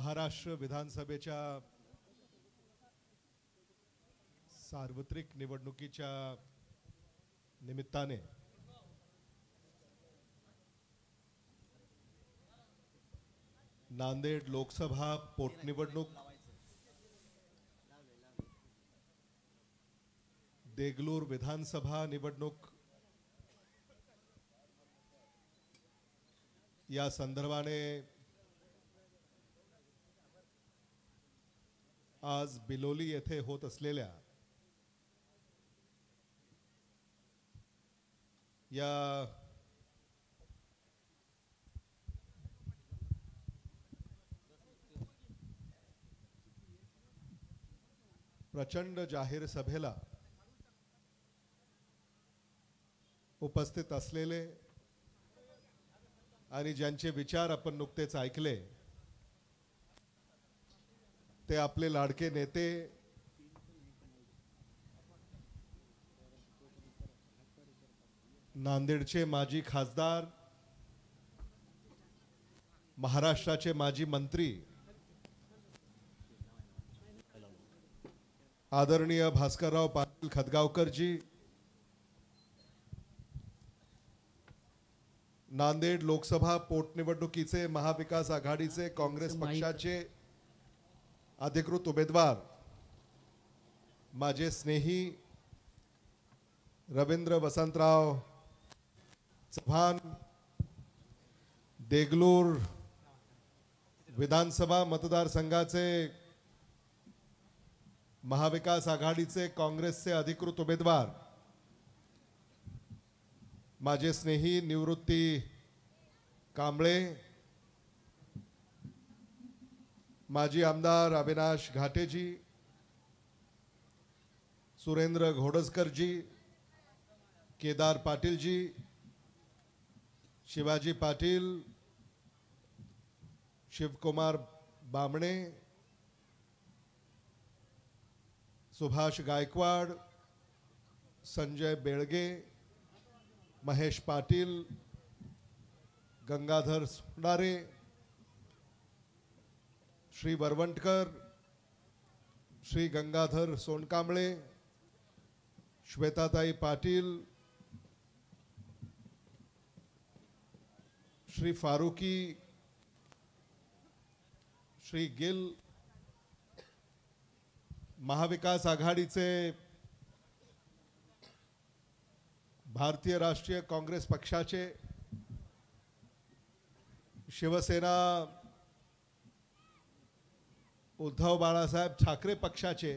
महाराष्ट्र विधानसभेच्या सार्वत्रिक निवडणुकीच्या निमित्ताने नांदेड लोकसभा पोटनिवडणूक, देगलूर विधानसभा निवडणूक या संदर्भाने आज बिलोली येथे होत असलेल्या या प्रचंड जाहीर सभेला उपस्थित असलेले आणि ज्यांचे विचार आपण नुकतेच ऐकले ते आपले लाडके नेते नांदेडचे माजी खासदार, महाराष्ट्राचे माजी मंत्री आदरणीय भास्करराव पाटील खतगावकरजी, नांदेड लोकसभा पोटनिवडणुकीचे महाविकास आघाडीचे काँग्रेस पक्षाचे अधिकृत उमेदवार माझे स्नेही रवींद्र वसंतराव चव्हाण, देगलूर विधानसभा मतदारसंघाचे महाविकास आघाडीचे काँग्रेसचे अधिकृत उमेदवार माझे स्नेही निवृत्ती कांबळे, माजी आमदार अविनाश घाटेजी, सुरेंद्र घोडजकरजी, केदार पाटीलजी, शिवाजी पाटील, शिवकुमार बामणे, सुभाष गायकवाड, संजय बेळगे, महेश पाटील, गंगाधर सोनारे, श्री वरवंटकर, श्री गंगाधर सोनकांबळे, श्वेताताई पाटील, श्री फारुकी, श्री गिल, महाविकास आघाडीचे भारतीय राष्ट्रीय काँग्रेस पक्षाचे, शिवसेना उद्धव बाळासाहेब ठाकरे पक्षाचे,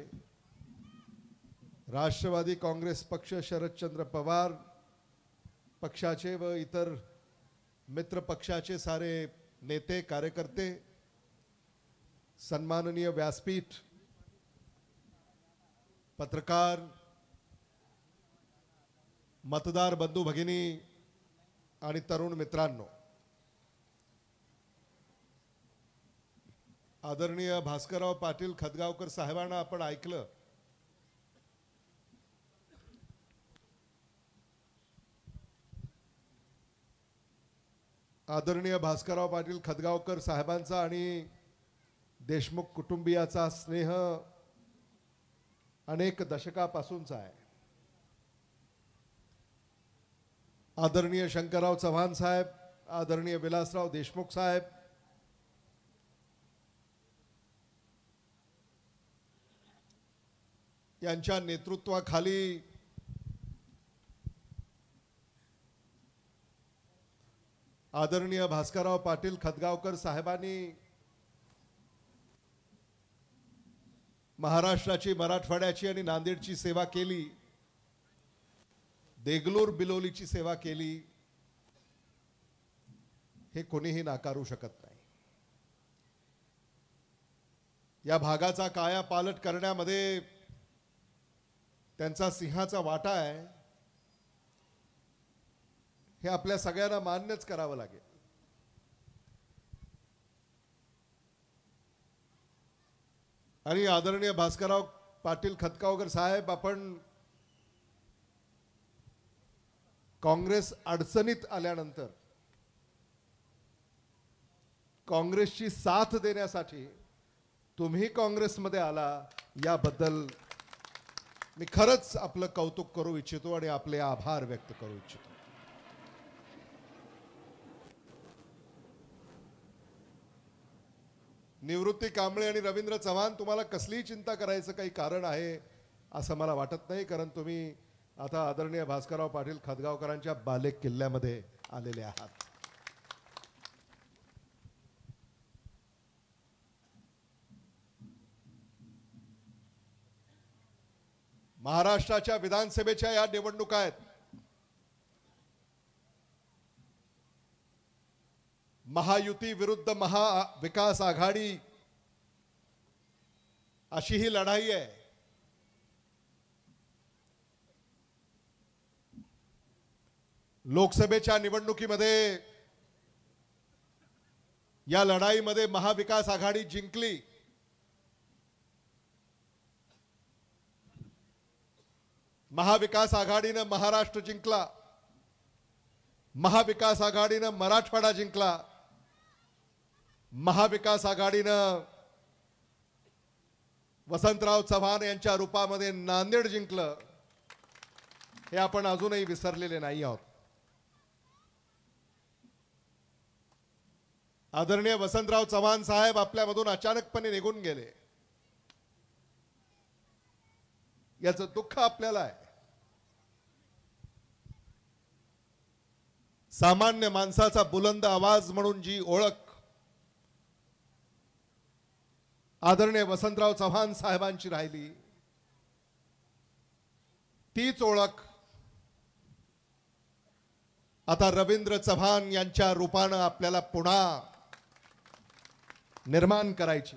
राष्ट्रवादी काँग्रेस पक्ष शरदचंद्र पवार पक्षाचे व इतर मित्र पक्षाचे सारे नेते कार्यकर्ते, सन्माननीय व्यासपीठ, पत्रकार, मतदार बंधू भगिनी आणि तरुण मित्रांनो, आदरणीय भास्करराव पाटील खतगावकर साहेबांना आपण ऐकलं. आदरणीय भास्करराव पाटील खतगावकर साहेबांचा आणि देशमुख कुटुंबियाचा स्नेह अनेक दशकापासूनचा आहे. आदरणीय शंकरराव चव्हाण साहेब, आदरणीय विलासराव देशमुख साहेब, यांच्या नेतृत्वाखाली आदरणीय भास्करराव पाटील खतगावकर साहेबांनी महाराष्ट्राची, मराठवाड्याची आणि नांदेडची सेवा केली, देगलूर बिलोलीची सेवा केली, हे कोणीही नाकारू शकत नाही. या भागाचा कायापालट करण्यामध्ये त्यांचा सिंहाचा वाटा आहे, हे आपल्या सगळ्यांना मान्यच करावं लागेल. आणि आदरणीय भास्करराव पाटील खतगावकर साहेब, आपण काँग्रेस अडचणीत आल्यानंतर काँग्रेसची साथ देण्यासाठी तुम्ही काँग्रेसमध्ये आला याबद्दल मी खरंच आपलं कौतुक करू इच्छितो आणि आपले आभार व्यक्त करू इच्छितो. निवृत्ती कांबळे आणि रवींद्र चव्हाण, तुम्हाला कसलीही चिंता करायचं काही कारण आहे असं मला वाटत नाही, कारण तुम्ही आता आदरणीय भास्करराव पाटील खतगावकरांच्या बाले किल्ल्यामध्ये आलेले आहात. महाराष्ट्राच्या विधानसभेच्या या निवडणुका आहेत. महायुती विरुद्ध महाविकास आघाडी अशी ही लढाई आहे. लोकसभेच्या निवडणुकीमध्ये या लढाईमध्ये महाविकास आघाडी जिंकली. महाविकास आघाडीनं महाराष्ट्र जिंकला, महाविकास आघाडीनं मराठवाडा जिंकला, महाविकास आघाडीनं वसंतराव चव्हाण यांच्या रूपामध्ये नांदेड जिंकलं. हे आपण अजूनही विसरलेले नाही आहोत. आदरणीय वसंतराव चव्हाण साहेब आपल्यामधून अचानकपणे निघून गेले, याचं दुःख आपल्याला आहे. सामान्य माणसाचा बुलंद आवाज म्हणून जी ओळख आदरणीय वसंतराव चव्हाण साहेबांची राहिली, तीच ओळख आता रवींद्र चव्हाण यांच्या रूपानं आपल्याला पुन्हा निर्माण करायची.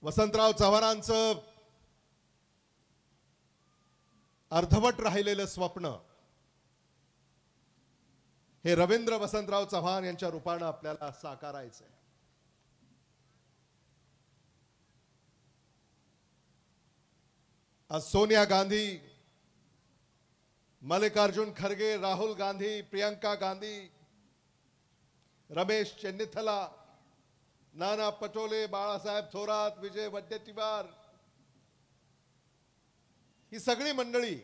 वसंतराव चव्हाणांचं अर्धवट राहिलेलं स्वप्न हे रवींद्र वसंतराव चव्हाण यांच्या रूपानं आपल्याला साकारायचं आहे. आज सोनिया गांधी, मल्लिकार्जुन खरगे, राहुल गांधी, प्रियंका गांधी, रमेश चेन्निथला, नाना पटोले, बाळासाहेब थोरात, विजय वडेट्टीवार, ही सगळी मंडळी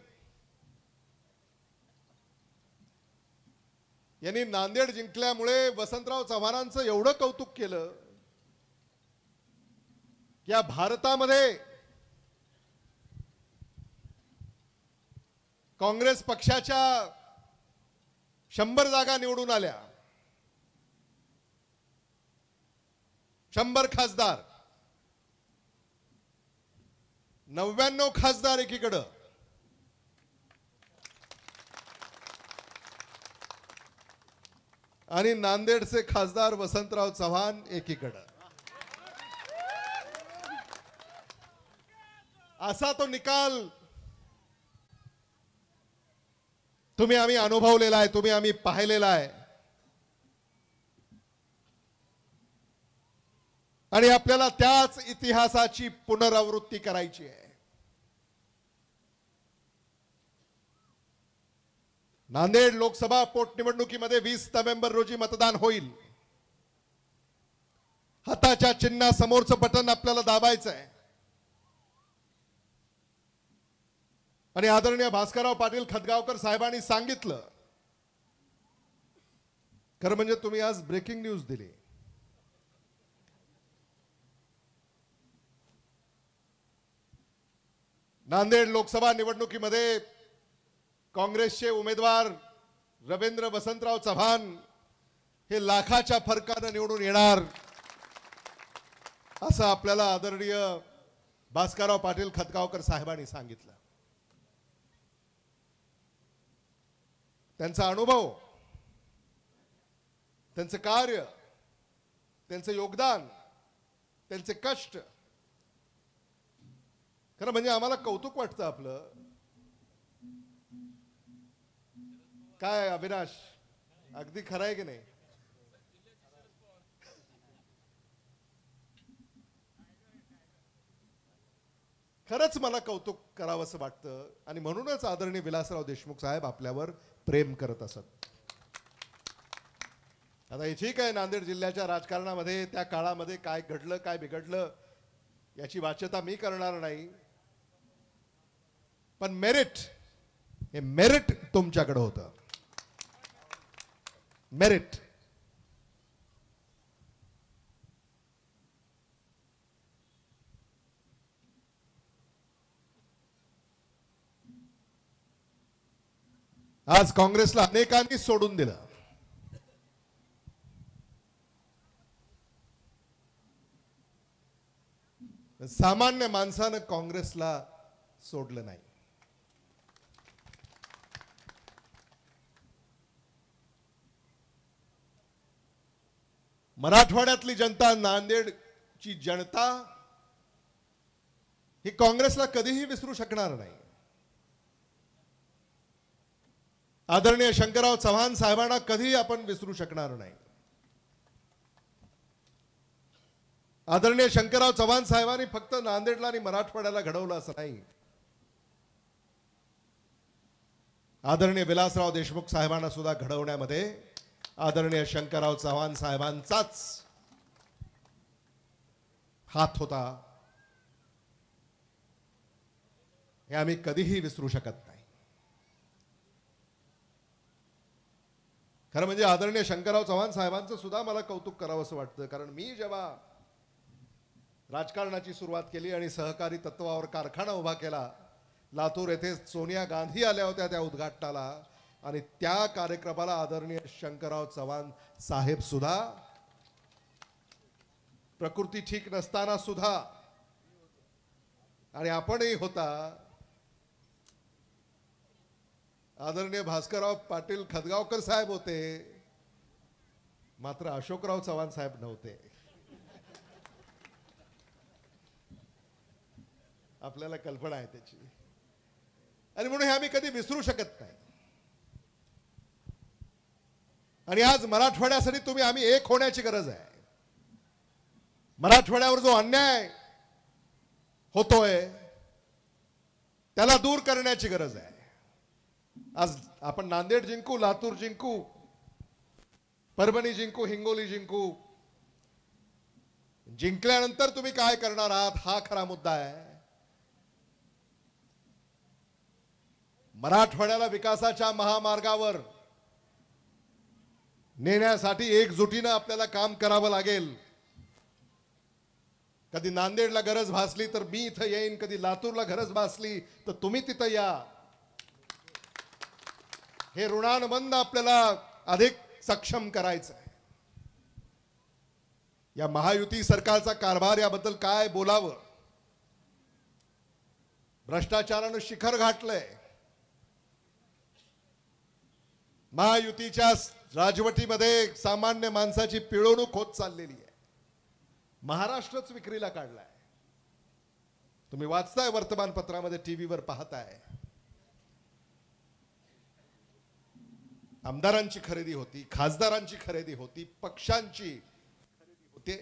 यांनी नांदेड जिंकल्यामुळे वसंतराव चव्हाणांचं एवढं कौतुक केलं की या भारतामध्ये काँग्रेस पक्षाच्या 100 जागा निवडून आल्या, 100 खासदार, 99 खासदार एकीकडं, आणि नांदेडचे खासदार वसंतराव चव्हाण एकीकडं. असा तो निकाल तुम्ही आम्ही अनुभवलेला आहे, तुम्ही आम्ही पाहिलेला आहे. आणि आपल्याला त्याच इतिहासाची पुनरावृत्ती करायची आहे. नांदेड लोकसभा पोटनिवडणुकीमध्ये 20 नोव्हेंबर रोजी मतदान होईल. हाताच्या चिन्हासमोरचं बटन आपल्याला दाबायचं आहे. आणि आदरणीय भास्करराव पाटील खतगावकर साहेबांनी सांगितलं, खरं म्हणजे तुम्ही आज ब्रेकिंग न्यूज दिली. नांदेड लोकसभा निवडणुकीमध्ये काँग्रेसचे उमेदवार रवींद्र वसंतराव चव्हाण हे लाखाच्या फरकानं निवडून येणार असं आपल्याला आदरणीय भास्करराव पाटील खतगावकर साहेबांनी सांगितलं. त्यांचा अनुभव, त्यांचं कार्य, त्यांचं योगदान, त्यांचे कष्ट, खरं म्हणजे आम्हाला कौतुक वाटतं आपलं. काय अविनाश, अगदी खरं आहे की नाही? खरंच मला कौतुक करावंसं वाटतं आणि म्हणूनच आदरणीय विलासराव देशमुख साहेब आपल्यावर प्रेम करत असत. आता हे ठीक आहे, नांदेड जिल्ह्याच्या राजकारणामध्ये त्या काळामध्ये काय घडलं काय बिघडलं याची वाच्यता मी करणार नाही, पण मेरिट, हे मेरिट तुमच्याकडे होतं. मेरिट. आज काँग्रेसला अनेकांनी सोडून दिलं. सामान्य माणसानं काँग्रेसला सोडलं नाही. मराठवाड्यातली जनता, नांदेडची जनता ही काँग्रेसला कधीही विसरू शकणार नाही. आदरणीय शंकरराव चव्हाण साहेबांना कधीही आपण विसरू शकणार नाही. आदरणीय शंकरराव चव्हाण साहेबांनी फक्त नांदेडला आणि मराठवाड्याला घडवलं असं नाही. आदरणीय विलासराव देशमुख साहेबांना सुद्धा घडवण्यामध्ये आदरणीय शंकरराव चव्हाण साहेबांचाच हात होता, हे आम्ही कधीही विसरू शकत नाही. खरं म्हणजे आदरणीय शंकरराव चव्हाण साहेबांचं सुद्धा मला कौतुक करावं असं वाटतं, कारण मी जेव्हा राजकारणाची सुरुवात केली आणि सहकारी तत्वावर कारखाना उभा केला, लातूर येथे सोनिया गांधी आल्या होत्या त्या उद्घाटनाला, आणि त्या कार्यक्रमाला आदरणीय शंकरराव चव्हाण साहेब सुद्धा, प्रकृती ठीक नसताना सुद्धा, आणि आपणही होता. आदरणीय भास्करराव पाटील खदगावकर साहेब होते, मात्र अशोकराव चव्हाण साहेब नव्हते. आपल्याला कल्पना आहे त्याची, आणि म्हणून हे आम्ही कधी विसरू शकत नाही. आणि आज मराठवाड्यासाठी आम्ही एक होण्याची गरज आहे. मराठवाड्यावर जो अन्याय होतोय त्याला दूर करण्याची गरज आहे. आज आपण नांदेड जिंकू, लातूर जिंकू, परभणी जिंकू, हिंगोली जिंकू, जिंकल्यानंतर तुम्ही काय करणार आहात हा खरा मुद्दा आहे. मराठवाड्याला विकासाच्या महामार्गावर नेण्यासाठी एकजुटीनं आपल्याला काम करावं लागेल. कधी नांदेडला गरज भासली तर मी इथं येईन, कधी लातूरला गरज भासली तर तुम्ही तिथं या. हे ऋणानुबंध आपल्याला अधिक सक्षम करायचं आहे. या महायुती सरकारचा कारभार याबद्दल काय बोलावं. भ्रष्टाचारानं शिखर गाठलंय. महायुतीच्या राजवटीमध्ये सामान्य माणसाची पिळवणूक होत चाललेली आहे. महाराष्ट्रच विक्रीला काढलाय. तुम्ही वाचताय वर्तमानपत्रामध्ये, टीव्हीवर पाहताय. आमदारांची खरेदी होती, खासदारांची खरेदी होती, पक्षांची खरेदी होते.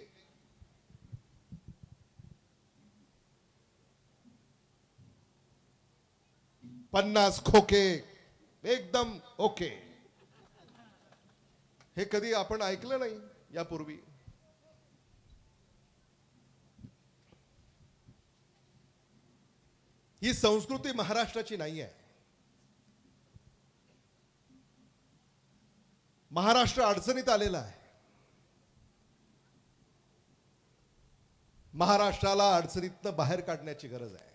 पन्नास खोके एकदम ओके, हे कधी आपण ऐकलं नाही यापूर्वी. ही संस्कृती महाराष्ट्राची नाही आहे. महाराष्ट्र अडचणीत आलेला आहे. महाराष्ट्राला अडचणीतनं बाहेर काढण्याची गरज आहे.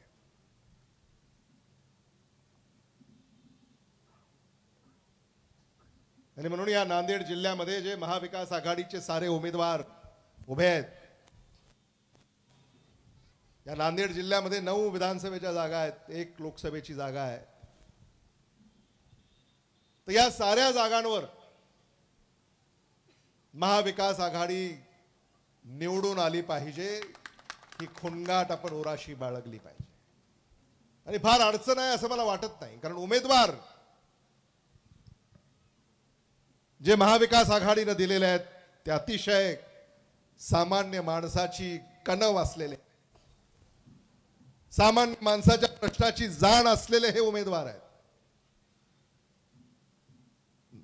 आणि म्हणून या नांदेड जिल्ह्यामध्ये जे महाविकास आघाडीचे सारे उमेदवार उभे आहेत, या नांदेड जिल्ह्यामध्ये 9 विधानसभेच्या जागा आहेत, 1 लोकसभेची जागा आहे. तर या साऱ्या जागांवर महाविकास आघाडी निवडून आली पाहिजे, ही खुणगाट आपण उराशी बाळगली पाहिजे. आणि फार अडचण आहे असं मला वाटत नाही, कारण उमेदवार जे महाविकास आघाडीने दिलेले आहेत ते अतिशय सामान्य माणसाची कणव असलेले, सामान्य माणसाच्या प्रश्नाची जाण असलेले हे उमेदवार आहेत.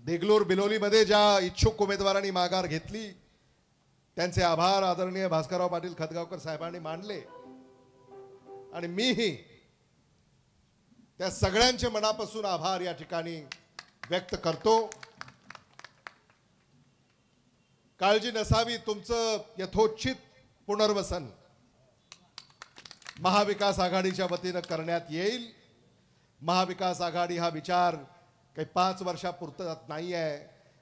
देगलूर बिलोलीमध्ये ज्या इच्छुक उमेदवारांनी माघार घेतली त्यांचे आभार आदरणीय भास्करराव पाटील खतगावकर साहेबांनी मानले आणि मीही त्या सगळ्यांचे मनापासून आभार या ठिकाणी व्यक्त करतो। काळजी नसावी, तुमचं यथोचित पुनर्वसन महाविकास आघाडीच्या वतीनं करण्यात येईल। महाविकास आघाडी हा विचार काही 5 वर्षापुरता नाही आहे,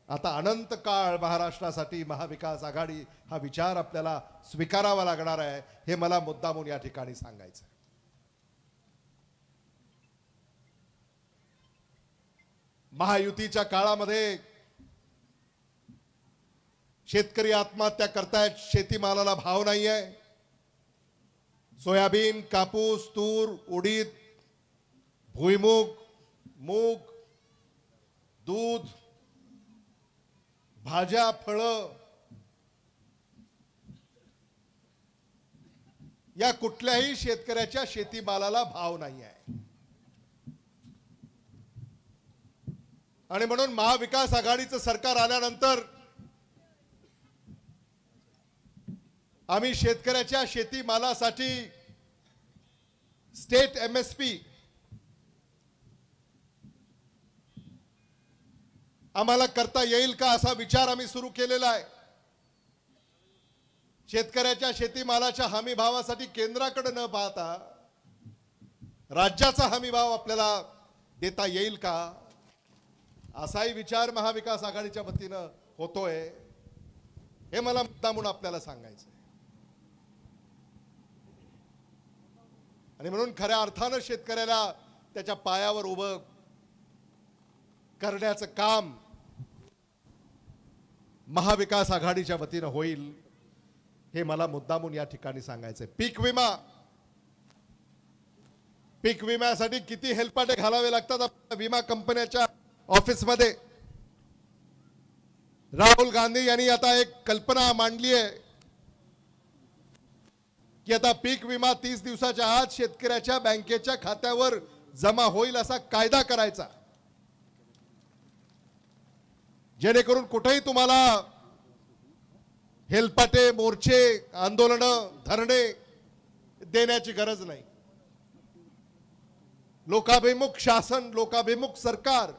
आता अनंत काळ महाराष्ट्रासाठी महाविकास आघाडी हा विचार आपल्याला स्वीकारावा लागणार आहे, हे मला मुद्दामून या ठिकाणी सांगायचं आहे। महायुतीच्या काळामध्ये शेतकरी आत्महत्या करतायत, शेतीमालाला भाव नाही आहे। सोयाबीन, कापूस, तूर, उडीद, भुईमूग, मूग, दूध, भाज्या, फळं या कुठल्याही शेतकऱ्याच्या शेतीमालाला भाव नाही आहे आणि म्हणून महाविकास आघाडीचं सरकार आल्यानंतर आम्ही शेतकऱ्याच्या शेतीमालासाठी स्टेट MSP आम्हाला करता येईल का असा विचार आम्ही सुरू केलेला आहे। शेतकऱ्याच्या शेतीमालाच्या हमी भावासाठी केंद्राकडे न पाहता राज्याचा हमी भाव आपल्याला देता येईल का असाही विचार महाविकास आघाडीच्या वतीनं होतोय, हे मला मुद्दामून आपल्याला सांगायचं आहे। आणि म्हणून खऱ्या अर्थानं शेतकऱ्याला त्याच्या पायावर उभं करण्याचं काम महाविकास आघाडीच्या वतीनं होईल, हे मला मुद्दामून या ठिकाणी सांगायचं आहे। पीक विम्यासाठी किती हेलपाटे घालावे लागतात विमा कंपन्याच्या ऑफिसमध्ये। राहुल गांधी यांनी आता एक कल्पना मांडली आहे की आता पीक विमा 30 दिवसाच्या आत शेतकऱ्याच्या बँकेच्या खात्यावर जमा होईल असा कायदा करायचा, जेणेकरून कुठेही तुम्हाला हेलपाटे, मोर्चे, आंदोलनं, धरणे देण्याची गरज नाही। लोकाभिमुख शासन, लोकाभिमुख सरकार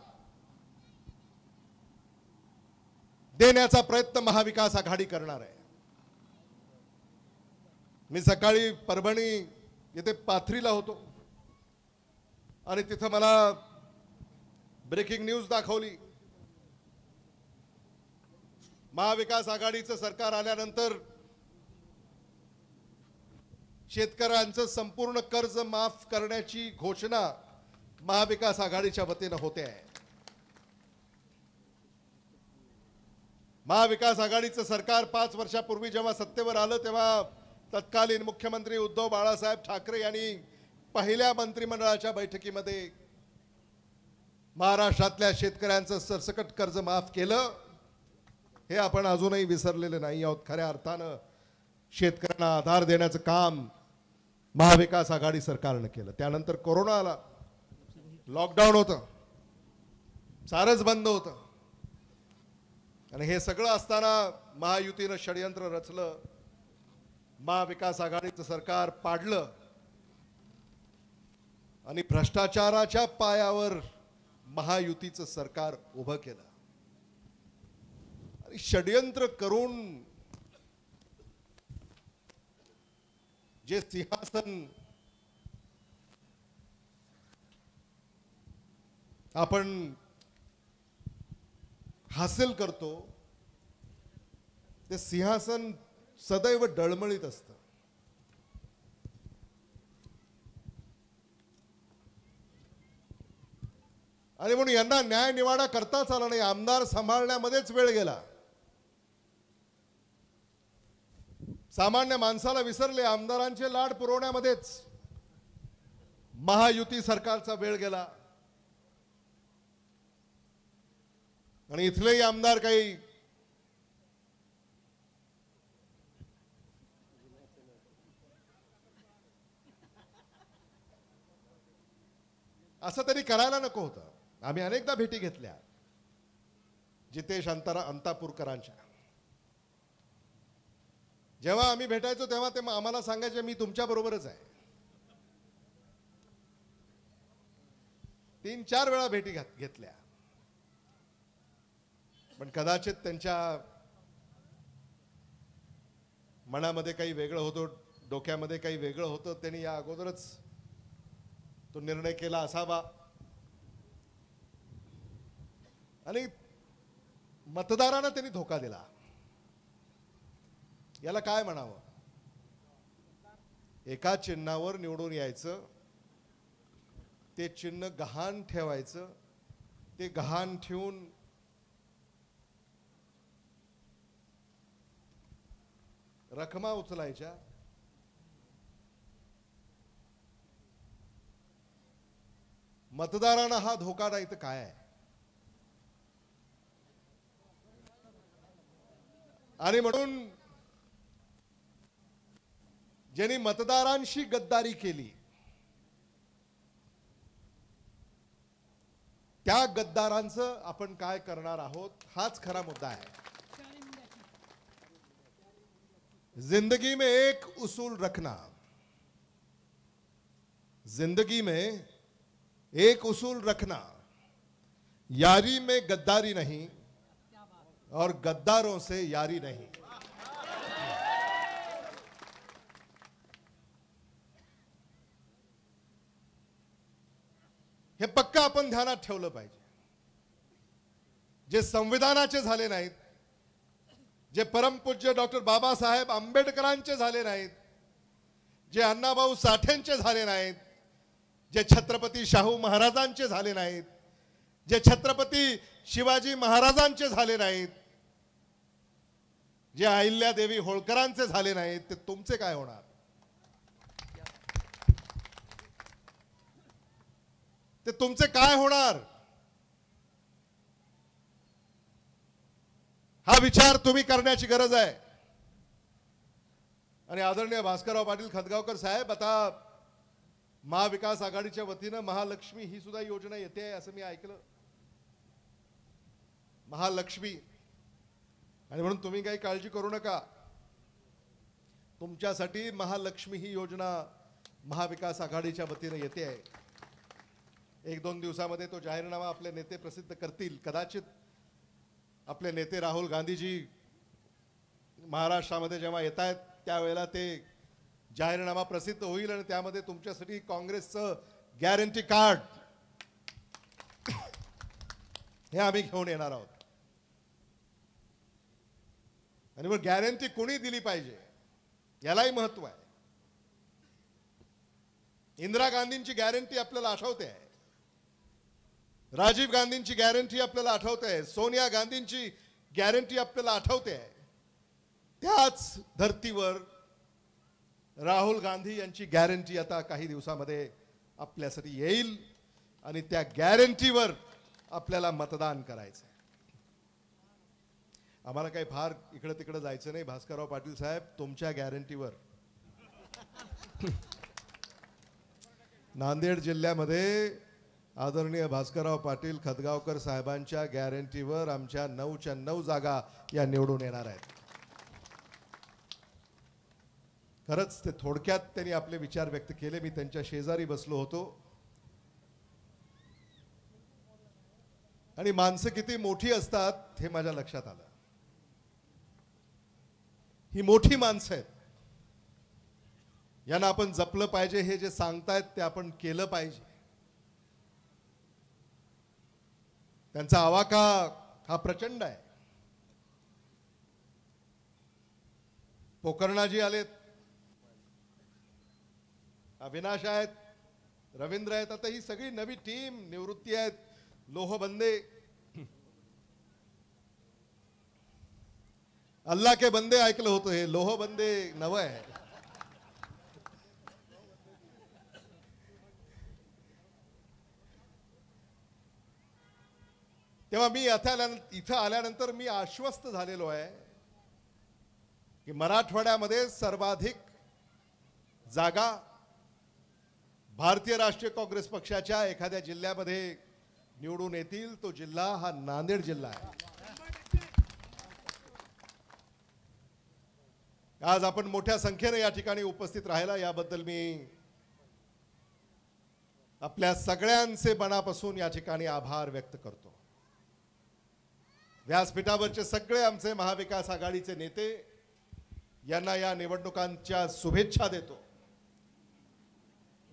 देण्याचा प्रयत्न महाविकास आघाडी करणार आहे। मी सकाळी परभणी येथे पाथरीला होतो आणि तिथं मला ब्रेकिंग न्यूज दाखवली। महाविकास आघाडीचं सरकार आल्यानंतर शेतकऱ्यांचं संपूर्ण कर्ज माफ करण्याची घोषणा महाविकास आघाडीच्या वतीनं होते आहे। महाविकास आघाडीचं सरकार 5 वर्षापूर्वी जेव्हा सत्तेवर आलं तेव्हा तत्कालीन मुख्यमंत्री उद्धव बाळासाहेब ठाकरे यांनी पहिल्या मंत्रिमंडळाच्या बैठकीमध्ये महाराष्ट्रातल्या शेतकऱ्यांचं सरसकट कर्ज माफ केलं। हे आपण अजूनही विसरलेले नाही आहोत। खऱ्या अर्थानं शेतकऱ्यांना आधार देण्याचं काम महाविकास आघाडी सरकारनं केलं। त्यानंतर कोरोना आला, लॉकडाऊन होतं, सारंच बंद होतं आणि हे सगळं असताना महायुतीनं षडयंत्र रचलं, महाविकास आघाडीचं सरकार पाडलं आणि भ्रष्टाचाराच्या पायावर महायुतीचं सरकार उभं केलं आणि षडयंत्र करून जे सिंहासन आपण हासिल करतो ते सिंहासन सदैव डळमळीत असतं। आणि म्हणून यांना न्याय निवाडा करताच आला नाही, आमदार सांभाळण्यामध्येच वेळ गेला। सामान्य माणसाला विसरले, आमदारांचे लाड पुरवण्यामध्येच महायुती सरकारचा वेळ गेला आणि इथलेही आमदार काही असं तरी करायला नको होतं। आम्ही अनेकदा भेटी घेतल्या, जितेश अंतापूरकरांच्या. जेव्हा आम्ही भेटायचो तेव्हा ते आम्हाला सांगायचे मी तुमच्या बरोबरच आहे. 3-4 वेळा भेटी घेतल्या. पण कदाचित त्यांच्या मनामध्ये काही वेगळं होतं, डोक्यामध्ये काही वेगळं होतं. त्यांनी या अगोदरच तो निर्णय केला असावा आणि मतदारांना त्यांनी धोका दिला. याला काय म्हणावं. एका चिन्हावर निवडून यायचं, ते चिन्ह गहाण ठेवायचं, ते गहाण ठेवून रकमा उचलायच्या. मतदारांना हा धोका नाही तर काय आहे. आणि म्हणून ज्यांनी मतदारांशी गद्दारी केली त्या गद्दारांचं आपण काय करणार आहोत हाच खरा मुद्दा आहे. जिंदगी में एक उसूल रखना, जिंदगी में एक उसूल रखना, यारी में गद्दारी नहीं और गद्दारों से यारी नहीं. हे पक्का आपण ध्यानात ठेवलं पाहिजे. जे संविधानाचे झाले नाहीत, जे परमपूज्य डॉक्टर बाबासाहेब आंबेडकरांचे झाले नाहीत, जे अण्णाभाऊ साठेंचे झाले नाहीत, जे छत्रपती शाहू महाराजांचे झाले नाहीत, जे छत्रपती शिवाजी महाराजांचे झाले नाहीत, जे अहिल्यादेवी होळकरांचे झाले नाहीत, ते तुमचे काय होणार. ते तुमचे काय होणार हा विचार तुम्ही करण्याची गरज आहे. आणि आदरणीय भास्करराव पाटील खतगावकर साहेब, आता महाविकास आघाडीच्या वतीनं महालक्ष्मी ही सुद्धा योजना येते आहे असं मी ऐकलं. महालक्ष्मी. आणि म्हणून तुम्ही काही काळजी करू नका, तुमच्यासाठी महालक्ष्मी ही योजना महाविकास आघाडीच्या वतीनं येते आहे. 1-2 दिवसामध्ये तो जाहीरनामा आपले नेते प्रसिद्ध करतील. कदाचित आपले नेते राहुल गांधीजी महाराष्ट्रामध्ये जेव्हा येत आहेत त्यावेळेला ते जाहीरनामा प्रसिद्ध होईल आणि त्यामध्ये तुमच्यासाठी काँग्रेसचं गॅरंटी कार्ड हे आम्ही घेऊन येणार आहोत. आणि मग गॅरंटी कोणी दिली पाहिजे यालाही महत्व आहे. इंदिरा गांधींची गॅरंटी आपल्याला आठवते आहे, राजीव गांधींची गॅरंटी आपल्याला आठवते आहे, सोनिया गांधींची गॅरंटी आपल्याला आठवते आहे. त्याच धर्तीवर राहुल गांधी यांची गॅरंटी आता काही दिवसामध्ये आपल्यासाठी येईल आणि त्या गॅरंटीवर आपल्याला मतदान करायचं आहे. आम्हाला काही फार इकडे तिकडे जायचं नाही भास्करराव पाटील साहेब, तुमच्या गॅरंटीवर. नांदेड जिल्ह्यामध्ये आदरणीय भास्करराव पाटील खतगावकर साहेबांच्या गॅरंटीवर आमच्या 9च्या 9 जागा या निवडून येणार आहेत. खरंच ते थोडक्यात त्यांनी आपले विचार व्यक्त केले. मी त्यांच्या शेजारी बसलो होतो आणि माणसं किती मोठी असतात हे माझ्या लक्षात आलं. ही मोठी माणसं आहेत, यांना आपण जपलं पाहिजे. हे जे सांगतायत ते आपण केलं पाहिजे. त्यांचा आवाका हा प्रचंड आहे. पोकर्णाजी आलेत, अविनाश आहेत, रवींद्र आहेत, आता ही सगळी नवी टीम, निवृत्ती आहेत, लोहबंदे, अल्लाह के बंदे ऐकलं होतं, हे लोहबंदे नवं आहे. तेव्हा मी इथं आल्यानंतर मी आश्वस्त झालेलो आहे की मराठवाड्यामध्ये सर्वाधिक जागा भारतीय राष्ट्रीय काँग्रेस पक्षाच्या एखाद्या जिल्ह्यामध्ये निवडून येतील. तो जिल्हा हा नांदेड जिल्हा आहे. आज आपण मोठ्या संख्येने या ठिकाणी उपस्थित राहिला याबद्दल मी आपल्या सगळ्यांचे मनापासून या ठिकाणी आभार व्यक्त करतो। व्यासपीठावरचे सगळे आमचे महाविकास आघाडीचे नेते यांना या निवडणुकांच्या शुभेच्छा देतो।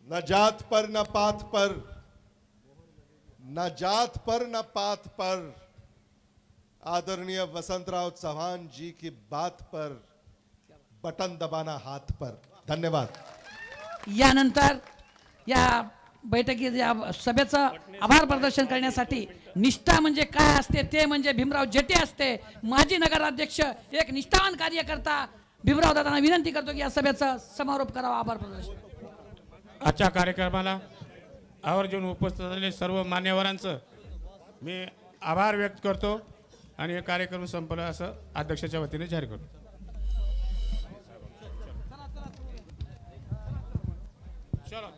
न जात पर न पात पर, न जात पर न पात पर, आदरणीय वसंतराव चव्हाण जी की बात पर बटन दबाना हाथ पर। धन्यवाद। यानंतर या बैठकीत या सभेचं आभार प्रदर्शन करण्यासाठी निष्ठा म्हणजे काय असते ते म्हणजे भीमराव जेटे असते। माजी नगराध्यक्ष एक निष्ठावान कार्यकर्ता भीमराव दादांना विनंती करतो की या सभेचा समारोप करावा। आभार प्रदर्शन। आजच्या कार्यक्रमाला आवर्जून उपस्थित असलेले सर्व मान्यवरांचं मी आभार व्यक्त करतो आणि हे कार्यक्रम संपला असं अध्यक्षाच्या वतीने जाहीर करतो। चलो